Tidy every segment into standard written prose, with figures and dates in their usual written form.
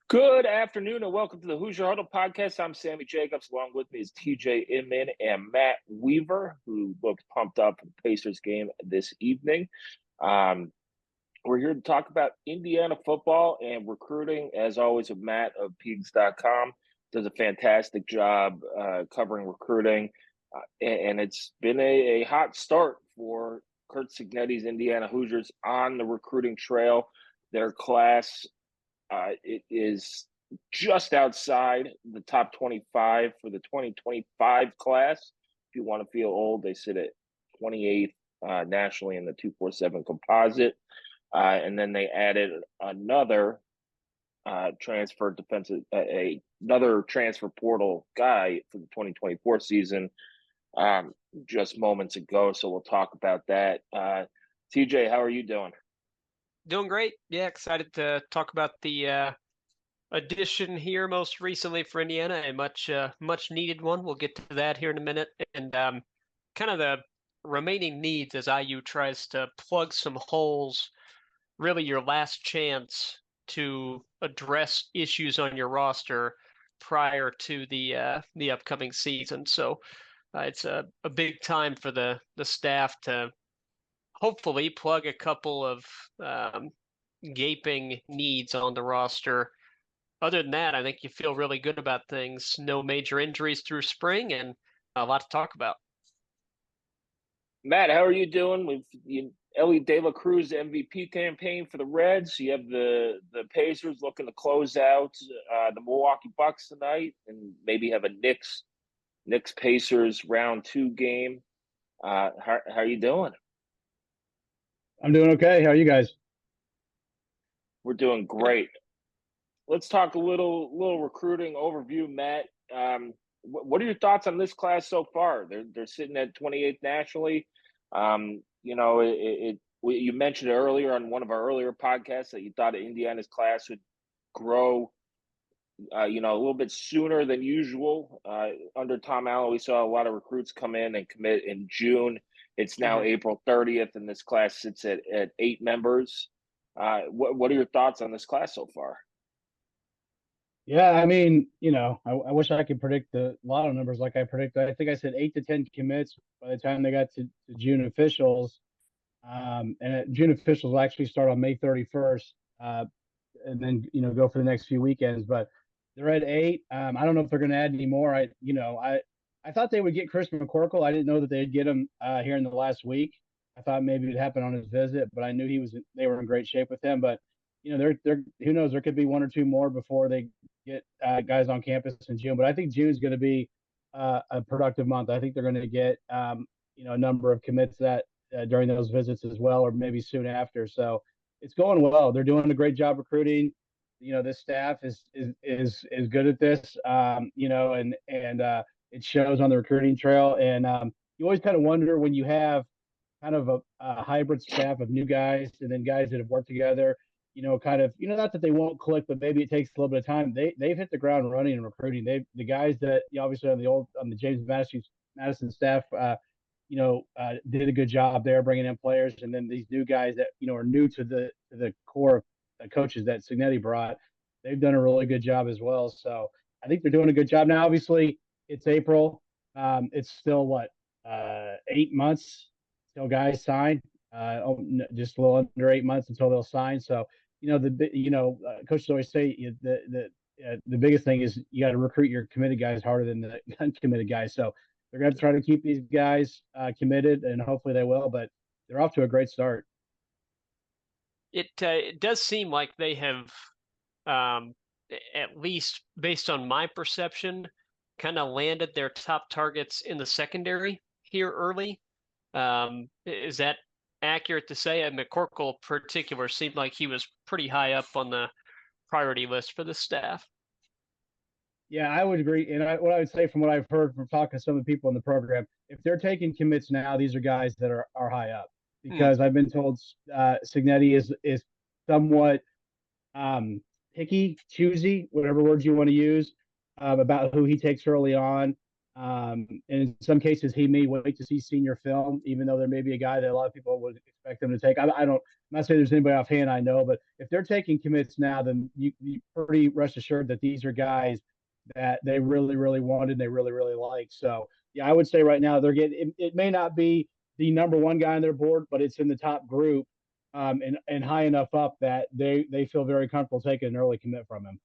Good afternoon and welcome to the Hoosier Huddle podcast. I'm Sammy Jacobs. Along with me is T.J. Inman and Matt Weaver, who looked pumped up for the Pacers game this evening. We're here to talk about Indiana football and recruiting, as always, with Matt of Pigs.com. Does a fantastic job covering recruiting, and it's been a hot start for Kurt Cignetti's Indiana Hoosiers on the recruiting trail. Their class it is just outside the top 25 for the 2025 class. If you want to feel old, they sit at 28th nationally in the 247 composite. And then they added another another transfer portal guy for the 2024 season just moments ago. So we'll talk about that. TJ, how are you doing? Doing great. Yeah, excited to talk about the addition here most recently for Indiana, a much needed one. We'll get to that here in a minute, and kind of the remaining needs as IU tries to plug some holes. Really, your last chance to address issues on your roster prior to the upcoming season. So it's a big time for the staff to hopefully plug a couple of gaping needs on the roster. Other than that, I think you feel really good about things. No major injuries through spring and a lot to talk about. Matt, how are you doing with Ellie De La Cruz MVP campaign for the Reds? You have the Pacers looking to close out the Milwaukee Bucks tonight, and maybe have a Knicks Pacers round 2 game. How are you doing? I'm doing okay. How are you guys? We're doing great. Let's talk a little recruiting overview, Matt. What are your thoughts on this class so far? They're sitting at 28th nationally. You mentioned earlier on one of our earlier podcasts that you thought Indiana's class would grow, a little bit sooner than usual. Under Tom Allen, we saw a lot of recruits come in and commit in June. It's now April 30th, and this class sits at 8 members. What are your thoughts on this class so far? Yeah, I mean, I wish I could predict a lot of numbers like I predicted. I think I said 8 to 10 commits by the time they got to June officials. June officials will actually start on May 31st, and then go for the next few weekends. But they're at 8. I don't know if they're going to add any more. I thought they would get Chris McCorkle. I didn't know that they'd get him here in the last week. I thought maybe it'd happen on his visit, but I knew they were in great shape with him. But they're who knows? There could be 1 or 2 more before they get guys on campus in June. But I think June is going to be a productive month. I think they're going to get a number of commits that during those visits as well, or maybe soon after. So it's going well. They're doing a great job recruiting. This staff is good at this. And it shows on the recruiting trail. And you always kind of wonder when you have kind of a hybrid staff of new guys and then guys that have worked together. Not that they won't click, but maybe it takes a little bit of time. They've hit the ground running in recruiting. The guys that obviously on the James Madison staff, did a good job there bringing in players, and then these new guys that are new to the core of coaches that Cignetti brought, they've done a really good job as well. So I think they're doing a good job. Now, obviously, it's April. It's still 8 months till guys sign. Just a little under 8 months until they'll sign. So coaches always say the biggest thing is you got to recruit your committed guys harder than the uncommitted guys. So they're going to try to keep these guys committed, and hopefully they will. But they're off to a great start. It does seem like they have, at least based on my perception, kind of landed their top targets in the secondary here early. Is that accurate to say? McCorkle, in particular, seemed like he was pretty high up on the priority list for the staff. Yeah, I would agree. And what I would say from what I've heard from talking to some of the people in the program, if they're taking commits now, these are guys that are high up. Because I've been told Cignetti is somewhat picky, choosy, whatever words you want to use, about who he takes early on. And in some cases, he may wait to see senior film, even though there may be a guy that a lot of people would expect them to take. I don't. I'm not saying there's anybody offhand I know, but if they're taking commits now, then you pretty rest assured that these are guys that they really, really wanted, and they really, really like. So yeah, I would say right now they're getting. It may not be the number one guy on their board, but it's in the top group, and high enough up that they feel very comfortable taking an early commit from him.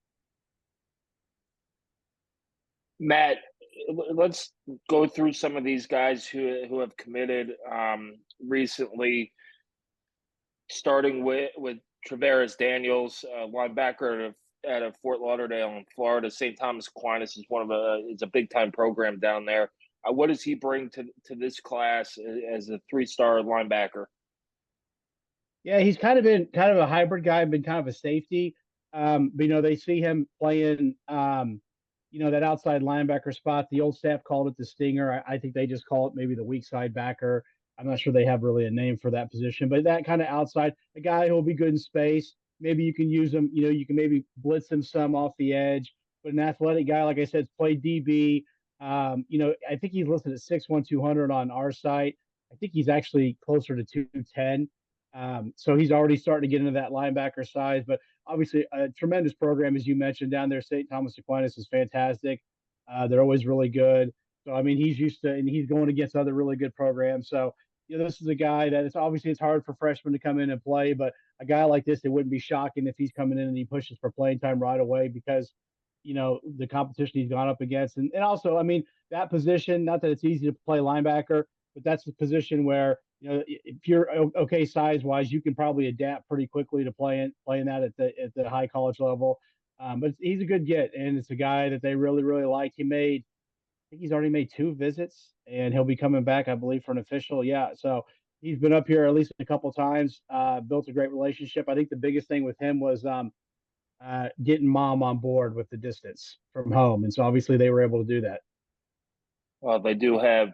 Matt, let's go through some of these guys who have committed recently, starting with Travaris Daniels, linebacker out of Fort Lauderdale in Florida. St. Thomas Aquinas is is a big time program down there. What does he bring to this class as a 3-star linebacker? Yeah, he's kind of been kind of a hybrid guy, been kind of a safety. But they see him playing that outside linebacker spot. The old staff called it the stinger. I think they just call it maybe the weak side backer. I'm not sure they have really a name for that position, but that kind of outside, a guy who will be good in space. Maybe you can use him, you can maybe blitz him some off the edge, but an athletic guy, like I said, played DB. I think he's listed at 6'1", 200 on our site. I think he's actually closer to 210. So he's already starting to get into that linebacker size, but obviously a tremendous program, as you mentioned, down there. St. Thomas Aquinas is fantastic. They're always really good. So, I mean, he's used to, and he's going against other really good programs. So, this is a guy that it's hard for freshmen to come in and play, but a guy like this, it wouldn't be shocking if he's coming in and he pushes for playing time right away because, the competition he's gone up against. And also, I mean, that position, not that it's easy to play linebacker, but that's the position where, if you're okay size wise, you can probably adapt pretty quickly to playing that at the high college level. But he's a good get, and it's a guy that they really, really like. I think he's already made 2 visits, and he'll be coming back, I believe, for an official. Yeah, so he's been up here at least a couple times. Built a great relationship. I think the biggest thing with him was getting mom on board with the distance from home, and so obviously they were able to do that. Well, they do have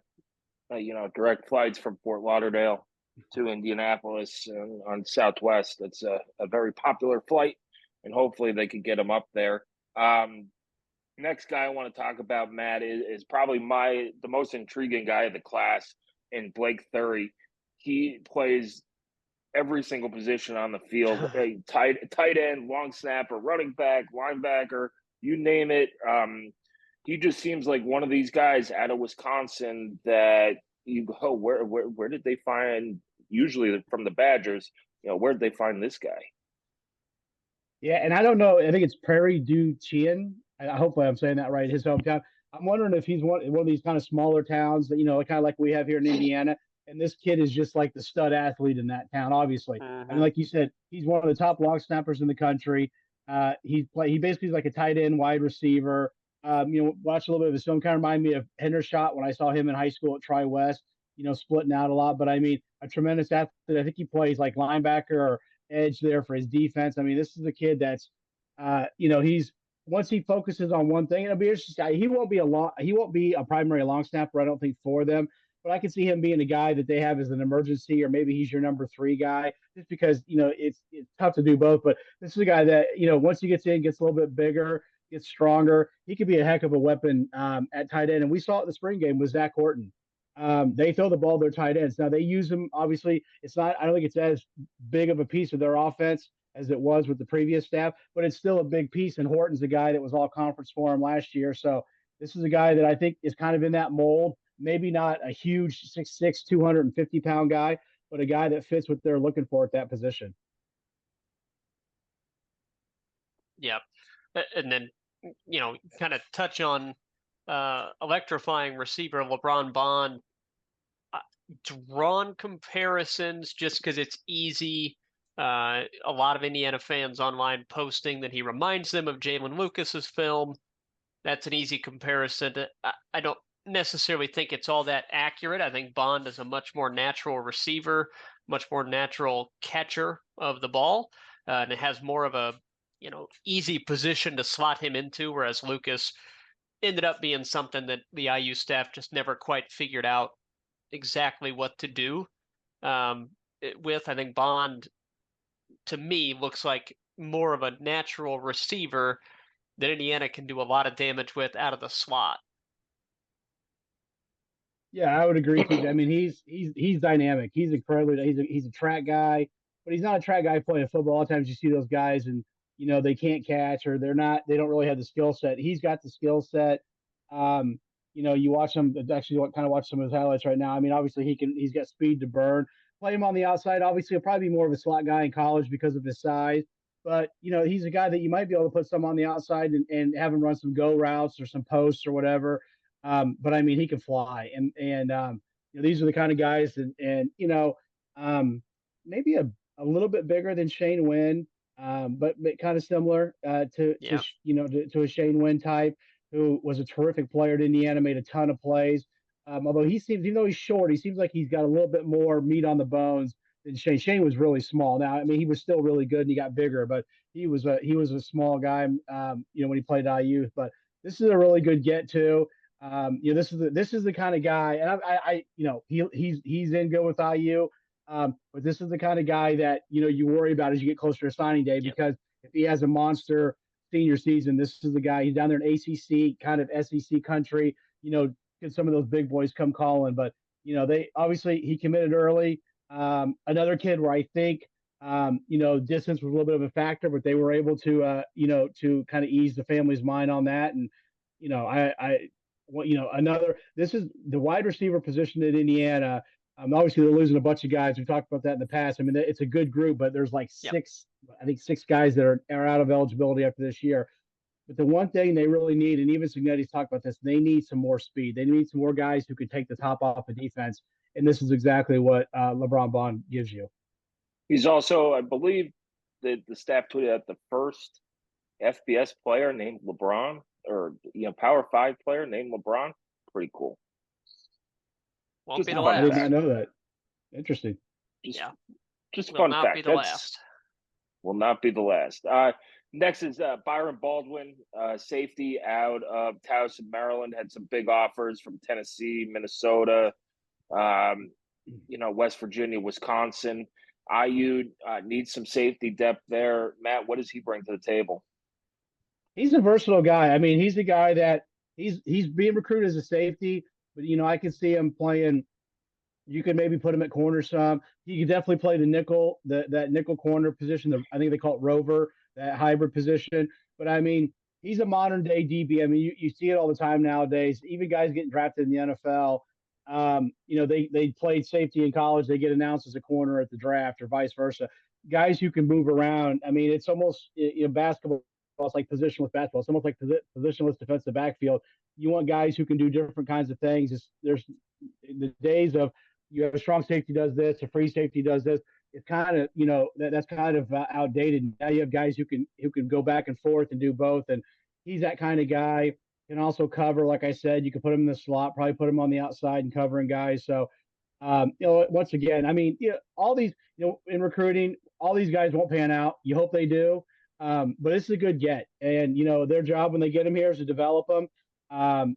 direct flights from Fort Lauderdale to Indianapolis on Southwest. That's a very popular flight, and hopefully they can get them up there. Next guy I want to talk about, Matt, is probably the most intriguing guy of the class in Blake Thury. He plays every single position on the field, tight end, long snapper, running back, linebacker, you name it. He just seems like one of these guys out of Wisconsin that you go, where did they find, usually from the Badgers, where did they find this guy? Yeah, and I don't know. I think it's Prairie du Chien. Hopefully, I'm saying that right. His hometown. I'm wondering if he's one of these kind of smaller towns that kind of like we have here in Indiana. And this kid is just like the stud athlete in that town. Obviously, I mean, like you said, he's one of the top long snappers in the country. He basically is like a tight end, wide receiver. Watch a little bit of his film. Kind of remind me of Hendershot when I saw him in high school at Tri West. Splitting out a lot. But I mean, a tremendous athlete. I think he plays like linebacker or edge there for his defense. I mean, this is a kid that's, he's once he focuses on one thing, it'll be interesting. He won't be a primary long snapper, I don't think, for them. But I can see him being a guy that they have as an emergency, or maybe he's your number 3 guy, just because it's tough to do both. But this is a guy that once he gets in, gets a little bit bigger, gets stronger. He could be a heck of a weapon at tight end, and we saw it in the spring game with Zach Horton. They throw the ball to their tight ends. Now they use them. Obviously, it's not. I don't think it's as big of a piece of their offense as it was with the previous staff, but it's still a big piece. And Horton's a guy that was all conference for him last year. So this is a guy that I think is kind of in that mold. Maybe not a huge 6'6", 250-pound guy, but a guy that fits what they're looking for at that position. Yeah, and then kind of touch on electrifying receiver LeBron Bond. Drawn comparisons just because it's easy. A lot of Indiana fans online posting that he reminds them of Jalen Lucas's film. That's an easy comparison. I don't necessarily think it's all that accurate. I think Bond is a much more natural receiver, much more natural catcher of the ball, and it has more of a easy position to slot him into, whereas Lucas ended up being something that the IU staff just never quite figured out exactly what to do with. I think Bond, to me, looks like more of a natural receiver that Indiana can do a lot of damage with out of the slot. Yeah, I would agree, TJ. I mean, he's dynamic. He's incredibly. He's a track guy, but he's not a track guy playing football. A lot of times you see those guys, and they can't catch or they're not. They don't really have the skill set. He's got the skill set. Um, you watch him. Actually, kind of watch some of his highlights right now. I mean, obviously he can. He's got speed to burn. Play him on the outside. Obviously, he'll probably be more of a slot guy in college because of his size. But he's a guy that you might be able to put some on the outside and have him run some go routes or some posts or whatever. But I mean, he can fly, and these are the kind of guys, and maybe a little bit bigger than Shane Wynn, but kind of similar Yeah. to a Shane Wynn type, who was a terrific player at Indiana, made a ton of plays. Although he seems, even though he's short, he seems like he's got a little bit more meat on the bones than Shane. Shane was really small. Now, I mean, he was still really good and he got bigger, but he was a small guy, when he played IU. But this is a really good get to. This is the kind of guy, and he's in good with IU. But this is the kind of guy that you worry about as you get closer to signing day, Yep. because if he has a monster senior season, this is the guy. He's down there in ACC, kind of SEC country. Get some of those big boys come calling. But they obviously he committed early. Another kid where I think distance was a little bit of a factor, but they were able to kind of ease the family's mind on that. And another. This is the wide receiver position at Indiana. Obviously, they're losing a bunch of guys. We've talked about that in the past. I mean, it's a good group, but there's like Yep. I think six guys that are out of eligibility after this year. But the one thing they really need, and even Signetti's talked about this, they need some more speed. They need some more guys who can take the top off of defense. And this is exactly what LeBron Bond gives you. He's also, I believe, the staff tweeted out the first FBS player named LeBron, or Power 5 player named LeBron. Pretty cool. Won't Just be the fun I last. did not know that. Interesting. Just Will fun not fact. be the last. Will not be the last. Next is Byron Baldwin, safety out of Towson, Maryland. Had some big offers from Tennessee, Minnesota, West Virginia, Wisconsin. IU needs some safety depth there. Matt, what does he bring to the table? He's a versatile guy. I mean, he's a guy that he's being recruited as a safety, but I can see him playing. You could maybe put him at corner some. He could definitely play the nickel, that nickel corner position. I think they call it rover, that hybrid position. But I mean, he's a modern day DB. I mean, you see it all the time nowadays. Even guys getting drafted in the NFL, they played safety in college. They get announced as a corner at the draft, or vice versa. Guys who can move around. I mean, it's almost basketball. It's like positionless basketball. It's almost like positionless defensive backfield. You want guys who can do different kinds of things. There's the days of you have a strong safety does this, a free safety does this. It's kind of that's kind of outdated. Now you have guys who can go back and forth and do both, and he's that kind of guy. Can also cover, like I said, you can put him in the slot, probably put him on the outside and covering guys. So, once again, I mean, all these, in recruiting, all these guys won't pan out. You hope they do, but this is a good get, and their job when they get him here is to develop them.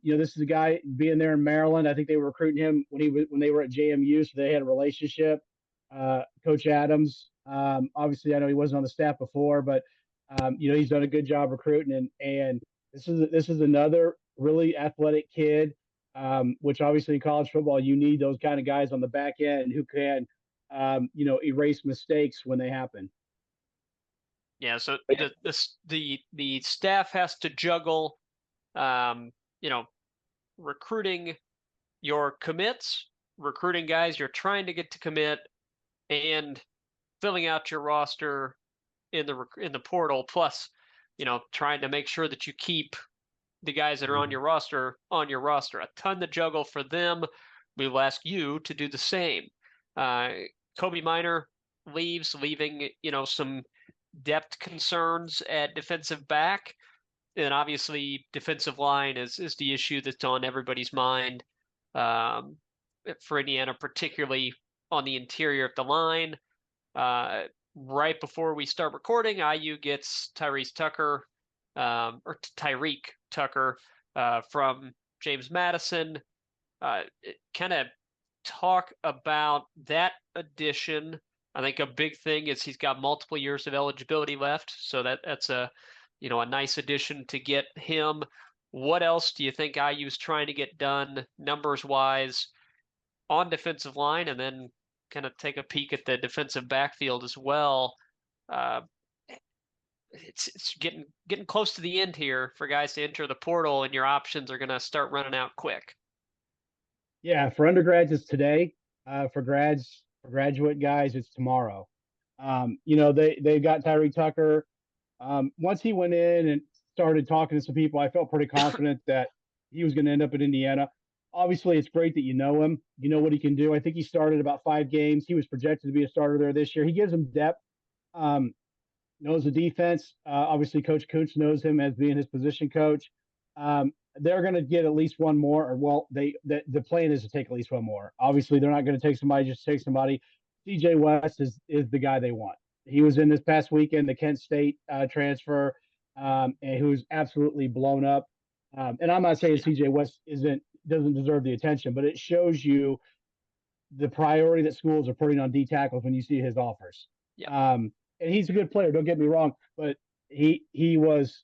This is a guy being there in Maryland. I think they were recruiting him when they were at JMU, so they had a relationship. Coach Adams, obviously, I know he wasn't on the staff before, but he's done a good job recruiting, and this is another really athletic kid. Which obviously in college football you need those kind of guys on the back end who can, erase mistakes when they happen. Yeah. So the staff has to juggle, recruiting your commits, recruiting guys you're trying to get to commit, and filling out your roster in the portal. Plus, trying to make sure that you keep the guys that are on your roster. A ton to juggle for them. We will ask you to do the same. Kobe Minor leaving some depth concerns at defensive back. And obviously, defensive line is the issue that's on everybody's mind for Indiana, particularly on the interior of the line. Right before we start recording, IU gets Tyreek Tucker from James Madison. Kind of talk about that addition. I think a big thing is he's got multiple years of eligibility left, so that's a nice addition to get him. What else do you think IU's trying to get done numbers wise on defensive line, and then kind of take a peek at the defensive backfield as well. Uh, it's getting close to the end here for guys to enter the portal, and your options are going to start running out quick. Yeah, for undergrads it's today. For graduate guys, it's tomorrow. They got Tyree Tucker. Once he went in and started talking to some people, I felt pretty confident that he was going to end up at Indiana. Obviously, it's great that you know him. You know what he can do. I think he started about 5 games. He was projected to be a starter there this year. He gives them depth. Knows the defense. Obviously, Coach Kuntz knows him as being his position coach. They're going to get at least one more, the plan is to take at least one more. Obviously, they're not going to take somebody just to take somebody. T.J. West is the guy they want. He was in this past weekend, the Kent State transfer, and who's absolutely blown up. And I'm not saying T.J. West doesn't deserve the attention, but it shows you the priority that schools are putting on D tackles when you see his offers. Yeah. And he's a good player. Don't get me wrong, but he was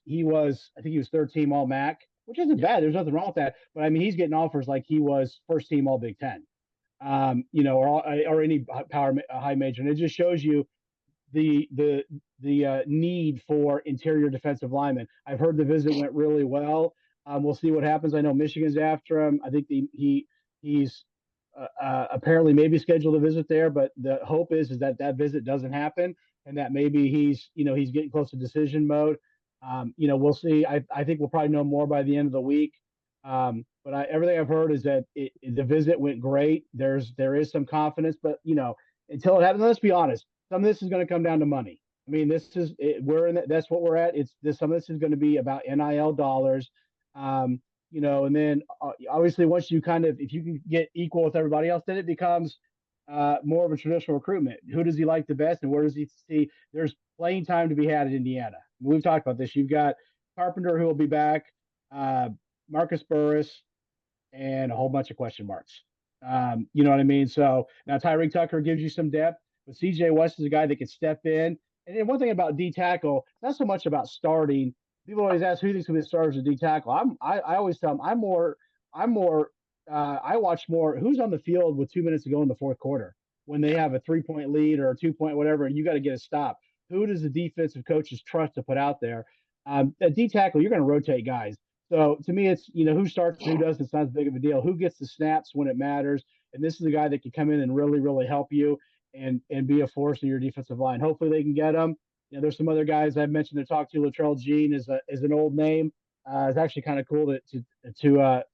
I think he was third team All MAC, which isn't bad. There's nothing wrong with that. But I mean, he's getting offers like he was first team All Big Ten, or any high major, and it just shows you the need for interior defensive linemen. I've heard the visit went really well. We'll see what happens. I know Michigan's after him. I think he's apparently maybe scheduled a visit there, but the hope is that visit doesn't happen, and that maybe he's getting close to decision mode. We'll see. I think we'll probably know more by the end of the week. But everything I've heard is that the visit went great. There is some confidence, but until it happens, let's be honest. Some of this is going to come down to money. I mean, that's what we're at. Some of this is going to be about NIL dollars. And then obviously once if you can get equal with everybody else, then it becomes more of a traditional recruitment. Who does he like the best, and where does he see there's playing time to be had at Indiana? We've talked about this. You've got Carpenter, who will be back, Marcus Burris, and a whole bunch of question marks. You know what I mean? So now Tyreek Tucker gives you some depth, but CJ West is a guy that can step in. And then one thing about D tackle, not so much about starting. People always ask who thinks will be the starters at D tackle. I always tell them I watch more who's on the field with 2 minutes to go in the fourth quarter when they have a 3-point lead or a 2-point whatever, and you got to get a stop. Who does the defensive coaches trust to put out there? At D tackle, you're going to rotate guys. So to me, it's who starts, who doesn't. It's not as big of a deal. Who gets the snaps when it matters, and this is a guy that can come in and really, really help you and be a force in your defensive line. Hopefully, they can get them. There's some other guys I've mentioned to talk to. Latrell Jean is an old name. It's actually kind of cool to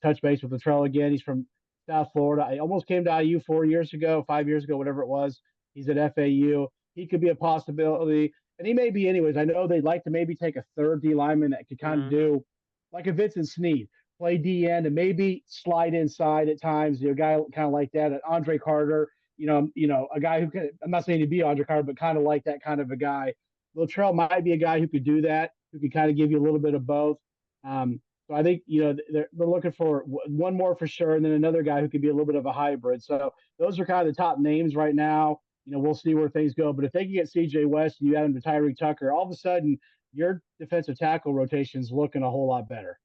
touch base with Latrell again. He's from South Florida. I almost came to IU 5 years ago, whatever it was. He's at FAU. He could be a possibility, and he may be anyways. I know they'd like to maybe take a third D lineman that could kind of do like a Vincent Sneed, play D end and maybe slide inside at times. A guy kind of like that. Andre Carter, a guy who can. I'm not saying he'd be Andre Carter, but kind of like that kind of a guy. Latrell might be a guy who could do that, who could kind of give you a little bit of both. So I think they're looking for one more for sure, and then another guy who could be a little bit of a hybrid. So those are kind of the top names right now. We'll see where things go. But if they can get C.J. West and you add him to Tyreek Tucker, all of a sudden your defensive tackle rotation is looking a whole lot better.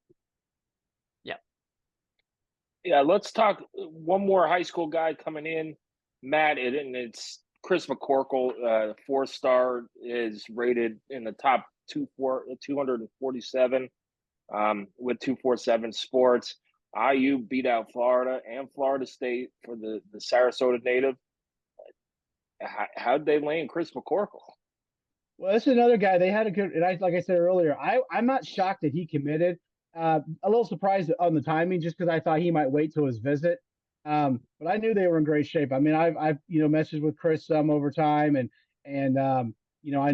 Yeah, let's talk one more high school guy coming in, Matt, and it's Chris McCorkle, 4-star, is rated in the top 247 with 247 Sports. IU beat out Florida and Florida State for the Sarasota native. How'd they land Chris McCorkle? Well, this is another guy. They had a good, and like I said earlier, I'm not shocked that he committed. A little surprised on the timing, just because I thought he might wait till his visit. But I knew they were in great shape. I mean, I've messaged with Chris some over time, and I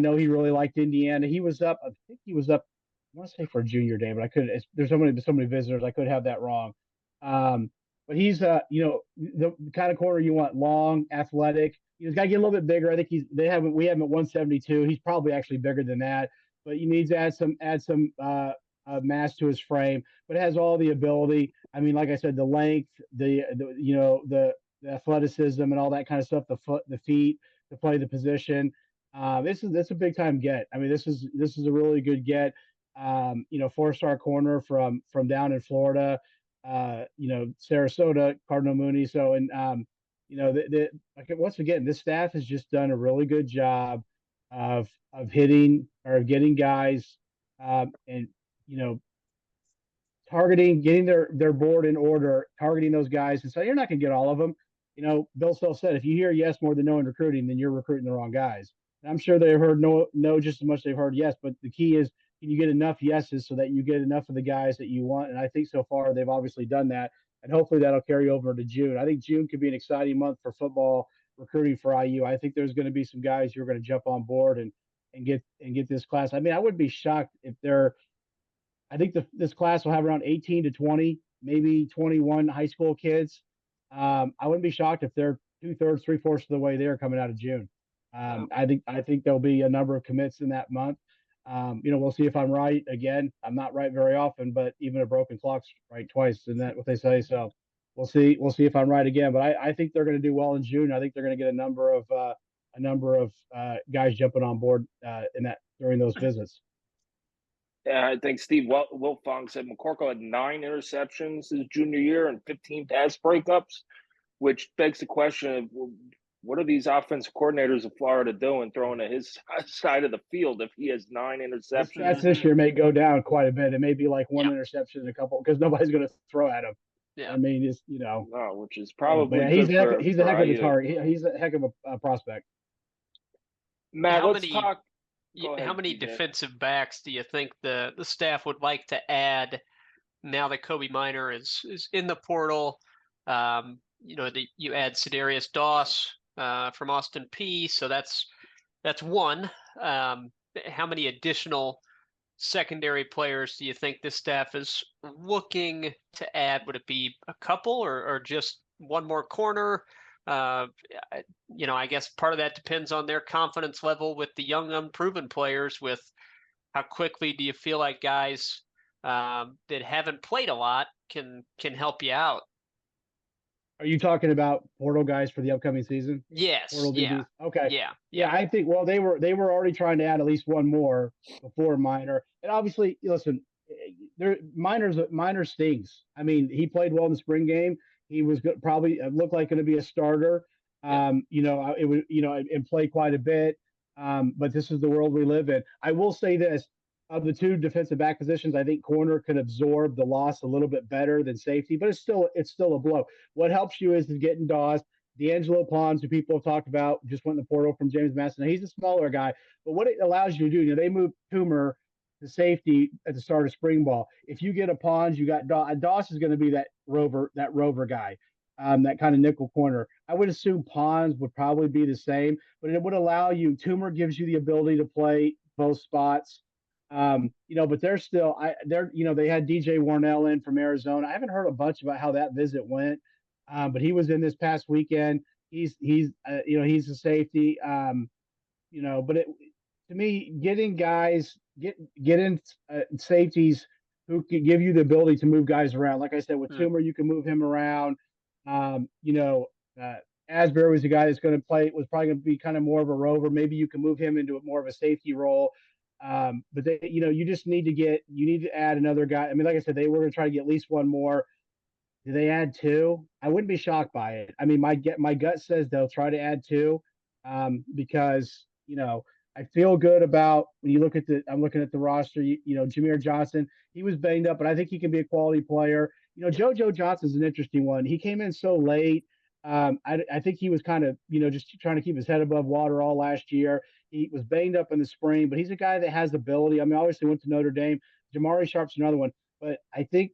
know he really liked Indiana. He was up. I think he was up. I want to say for junior day, but I could. There's so many visitors. I could have that wrong. But he's the kind of corner you want: long, athletic. He's got to get a little bit bigger. I think we have him at 172. He's probably actually bigger than that, but he needs to add some mass to his frame. But it has all the ability. I mean, like I said, the length, the athleticism, and all that kind of stuff. The feet to play the position. This is a big time get. I mean, this is a really good get. 4-star corner from down in Florida. Sarasota, Cardinal Mooney. So like once again, this staff has just done a really good job of hitting or getting guys and targeting, getting their board in order, targeting those guys, and so you're not going to get all of them. Bill Self said if you hear yes more than no in recruiting, then you're recruiting the wrong guys. And I'm sure they've heard no just as much as they've heard yes, but the key is can you get enough yeses so that you get enough of the guys that you want? And I think so far they've obviously done that, and hopefully that'll carry over to June. I think June could be an exciting month for football recruiting for IU. I think there's going to be some guys who are going to jump on board and get this class. I mean, I wouldn't be shocked if they're I think this class will have around 18 to 20, maybe 21 high school kids. I wouldn't be shocked if they're 2/3, 3/4 of the way there coming out of June. I think there'll be a number of commits in that month. We'll see if I'm right. Again, I'm not right very often, but even a broken clock's right twice, isn't that what they say? So we'll see. We'll see if I'm right again. But I think they're going to do well in June. I think they're going to get a number of guys jumping on board during those visits. Yeah, I think Steve Wilfong said McCorkle had 9 interceptions his junior year and 15 pass breakups, which begs the question of what are these offensive coordinators of Florida doing throwing to his side of the field if he has 9 interceptions? This year may go down quite a bit. It may be like one interception and a couple because nobody's going to throw at him. Yeah. I mean, no, which is probably he's a heck of a target. He's a heck of a prospect. Matt, let's talk. How many defensive backs do you think the staff would like to add now that Kobe Minor is in the portal? You add Sedarius Doss from Austin Peay, so that's one. How many additional secondary players do you think this staff is looking to add? Would it be a couple or just one more corner? I guess part of that depends on their confidence level with the young, unproven players. With how quickly do you feel like guys that haven't played a lot can help you out? Are you talking about portal guys for the upcoming season? Yes. Portal DBs? Okay. Yeah. I think they were already trying to add at least one more before Minor, and obviously, listen, Minor stings. I mean, he played well in the spring game. He was probably looked like going to be a starter. It would and play quite a bit. But this is the world we live in. I will say this: of the two defensive back positions, I think corner can absorb the loss a little bit better than safety, but it's still a blow. What helps you is getting Dawes. D'Angelo Pons, who people have talked about, just went in the portal from James Madison. Now, he's a smaller guy, but what it allows you to do, they moved Toomer to safety at the start of spring ball. If you get a Pons, you got Doss is going to be that rover guy, that kind of nickel corner. I would assume Pons would probably be the same, but it would allow you. Toomer gives you the ability to play both spots. But they're still they had DJ Warnell in from Arizona. I haven't heard a bunch about how that visit went, but he was in this past weekend. He's a safety. But to me, getting guys getting safeties who can give you the ability to move guys around. Like I said, with Toomer, you can move him around. Asbury was the guy that's going to play. Was probably going to be kind of more of a rover. Maybe you can move him into more of a safety role. But you just need to add another guy. I mean, like I said, they were going to try to get at least one more. Do they add 2? I wouldn't be shocked by it. I mean, my gut says they'll try to add 2, because I feel good about when you look at I'm looking at the roster. Jameer Johnson, he was banged up, but I think he can be a quality player. JoJo Johnson's an interesting one. He came in so late. I think he was kind of just trying to keep his head above water all last year. He was banged up in the spring, but he's a guy that has ability. I mean, obviously went to Notre Dame. Jamari Sharp's another one, but I think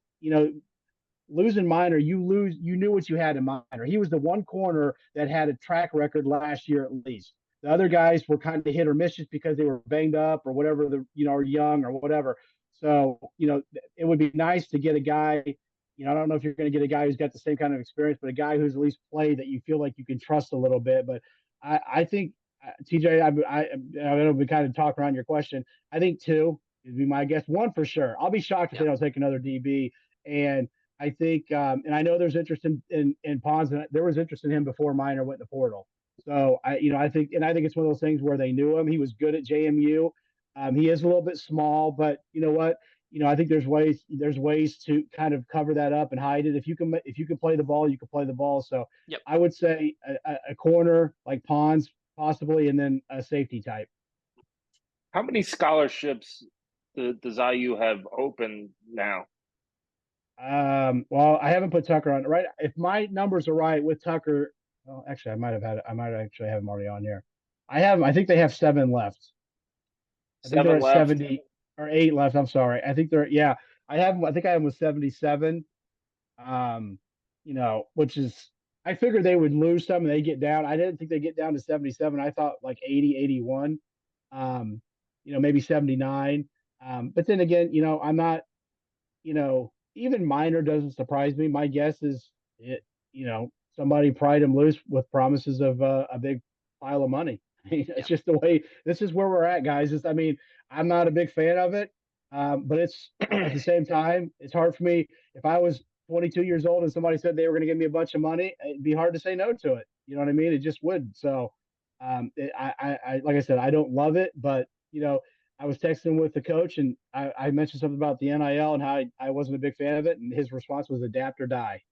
losing Minor, you knew what you had in Minor. He was the one corner that had a track record last year at least. The other guys were kind of hit or miss just because they were banged up or whatever, or young or whatever. So, it would be nice to get a guy, I don't know if you're going to get a guy who's got the same kind of experience, but a guy who's at least played that you feel like you can trust a little bit. But I think, TJ, I know we kind of talk around your question. I think 2 would be my guess. 1 for sure. I'll be shocked if they don't take another DB. And I think, and I know there's interest in Pons, and there was interest in him before Minor went in the portal. So I think it's one of those things where they knew him. He was good at JMU. He is a little bit small, but you know what? I think there's ways to kind of cover that up and hide it. If you can play the ball, you can play the ball. So Yep. I would say a corner like Pons possibly, and then a safety type. How many scholarships does IU have open now? Well, I haven't put Tucker on right. If my numbers are right with Tucker, well, actually, I might actually have him already on here. I think they have 7 left. I think they're Seven at left. 70 or 8 left. I'm sorry. I think they're, yeah. I think I have them with 77. Um, which is, I figured they would lose some and they get down. I didn't think they get down to 77. I thought like 80, 81, maybe 79. But then again, I'm not, even minor doesn't surprise me. My guess is somebody pried him loose with promises of a big pile of money. It's just the way. This is where we're at, guys. I'm not a big fan of it, but it's at the same time, it's hard for me. If I was 22 years old and somebody said they were going to give me a bunch of money, it'd be hard to say no to it. You know what I mean? It just would. So, like I said, I don't love it, but I was texting with the coach and I mentioned something about the NIL and how I wasn't a big fan of it, and his response was adapt or die.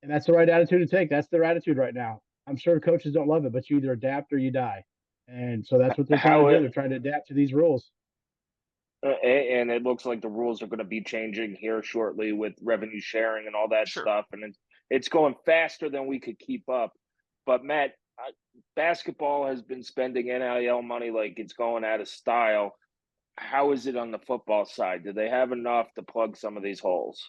And that's the right attitude to take. That's their attitude right now. I'm sure coaches don't love it, but you either adapt or you die. And so that's what they're trying How to do. it, They're trying to adapt to these rules. and it looks like the rules are going to be changing here shortly with revenue sharing and all that Sure. stuff, and it's going faster than we could keep up. But Matt, basketball has been spending NIL money like it's going out of style. How is it on the football side? Do they have enough to plug some of these holes?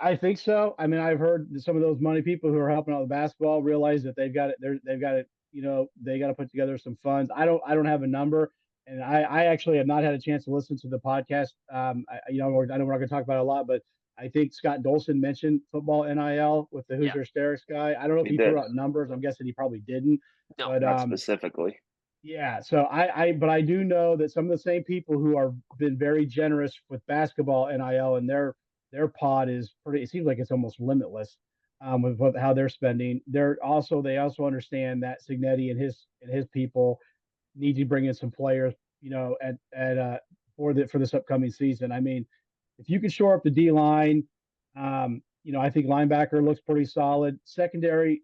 I think so. I've heard some of those money people who are helping out with basketball realize that they've got it. They've got it. They got to put together some funds. I don't have a number, and I actually have not had a chance to listen to the podcast. I know we're not going to talk about it a lot, but I think Scott Dolson mentioned football NIL with the Hoosier Hysterics guy. I don't know if He he did. threw out numbers. I'm guessing he probably didn't. No, but Not specifically. yeah, so but I do know that some of the same people who are been very generous with basketball NIL, and their pod is pretty. It seems like it's almost limitless with how they're spending. They also understand that Signetti and his people need to bring in some players, for this upcoming season. If you can shore up the D line, I think linebacker looks pretty solid. Secondary,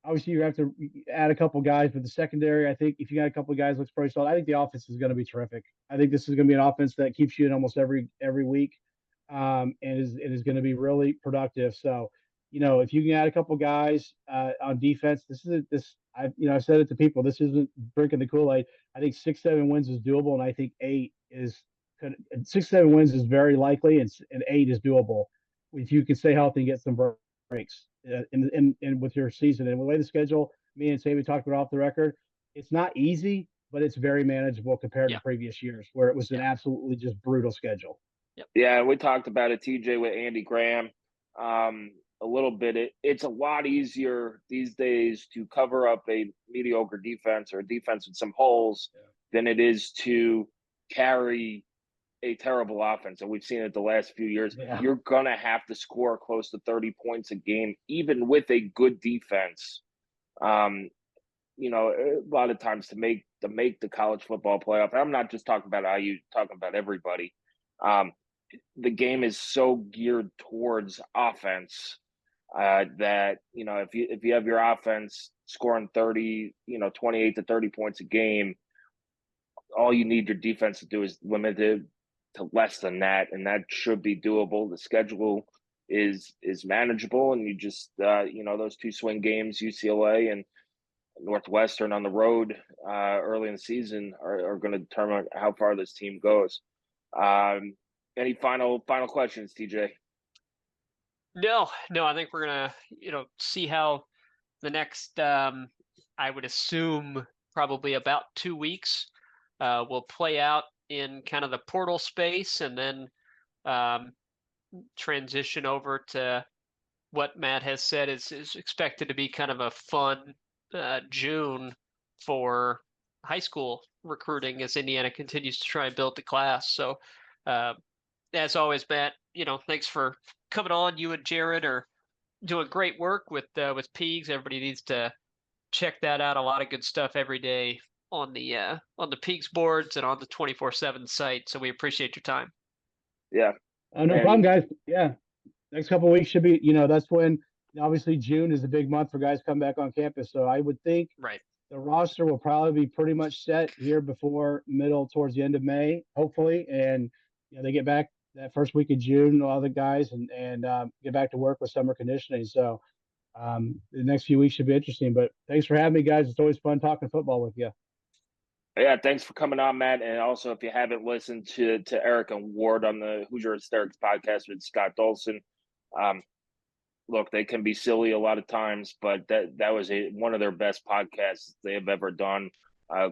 obviously you have to add a couple guys, but the secondary, I think if you got a couple of guys, looks pretty solid. I think the offense is going to be terrific. I think this is going to be an offense that keeps you in almost every week, and is going to be really productive. So, if you can add a couple guys on defense, I've said it to people. This isn't drinking the Kool-Aid. I think 6-7 wins is doable, and I think 6-7 wins is very likely, and 8 is doable if you can stay healthy and get some breaks in with your season. And the way the schedule, me and Sammy talked about off the record, it's not easy, but it's very manageable compared to previous years where it was an absolutely just brutal schedule. Yeah, we talked about it, TJ, with Andy Graham a little bit. It's a lot easier these days to cover up a mediocre defense or a defense with some holes than it is to carry a terrible offense. And we've seen it the last few years. Yeah. You're going to have to score close to 30 points a game, even with a good defense. A lot of times to make the college football playoff. I'm not just talking about IU, talking about everybody. The game is so geared towards offense that if you have your offense scoring 30, 28 to 30 points a game, all you need your defense to do is limit it to less than that, and that should be doable. The schedule is manageable, and you just those 2 swing games, UCLA and Northwestern on the road early in the season, are going to determine how far this team goes. Any final questions, TJ? No, I think we're gonna, see how the next, I would assume probably about 2 weeks, will play out in kind of the portal space, and then transition over to what Matt has said is expected to be kind of a fun June for high school recruiting as Indiana continues to try and build the class. So, as always, Matt, thanks for coming on. You and Jared are doing great work with Peegs. Everybody needs to check that out. A lot of good stuff every day on the Peegs boards and on the 24/7 site. So we appreciate your time. Yeah. No problem, guys. Yeah. Next couple of weeks should be, that's when obviously June is a big month for guys come back on campus. So I would think Right. the roster will probably be pretty much set here before middle towards the end of May, hopefully. And they get back that first week of June, all the guys, and get back to work with summer conditioning. So the next few weeks should be interesting. But thanks for having me, guys. It's always fun talking football with you. Yeah, thanks for coming on, Matt. And also, if you haven't listened to Eric and Ward on the Hoosier Hysterics podcast with Scott Dolson, look, they can be silly a lot of times, but that was one of their best podcasts they have ever done.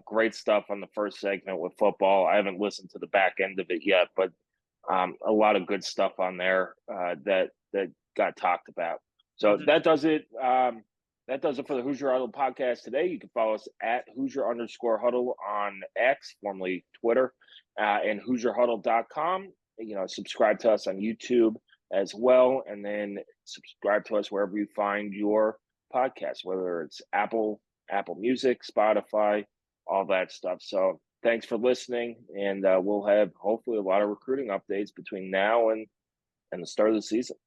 Great stuff on the first segment with football. I haven't listened to the back end of it yet, but a lot of good stuff on there that got talked about. So that does it. That does it for the Hoosier Huddle podcast today. You can follow us at Hoosier_Huddle on X, formerly Twitter, and HoosierHuddle.com. Subscribe to us on YouTube as well, and then subscribe to us wherever you find your podcast, whether it's Apple Music, Spotify, all that stuff. So thanks for listening, and we'll have hopefully a lot of recruiting updates between now and the start of the season.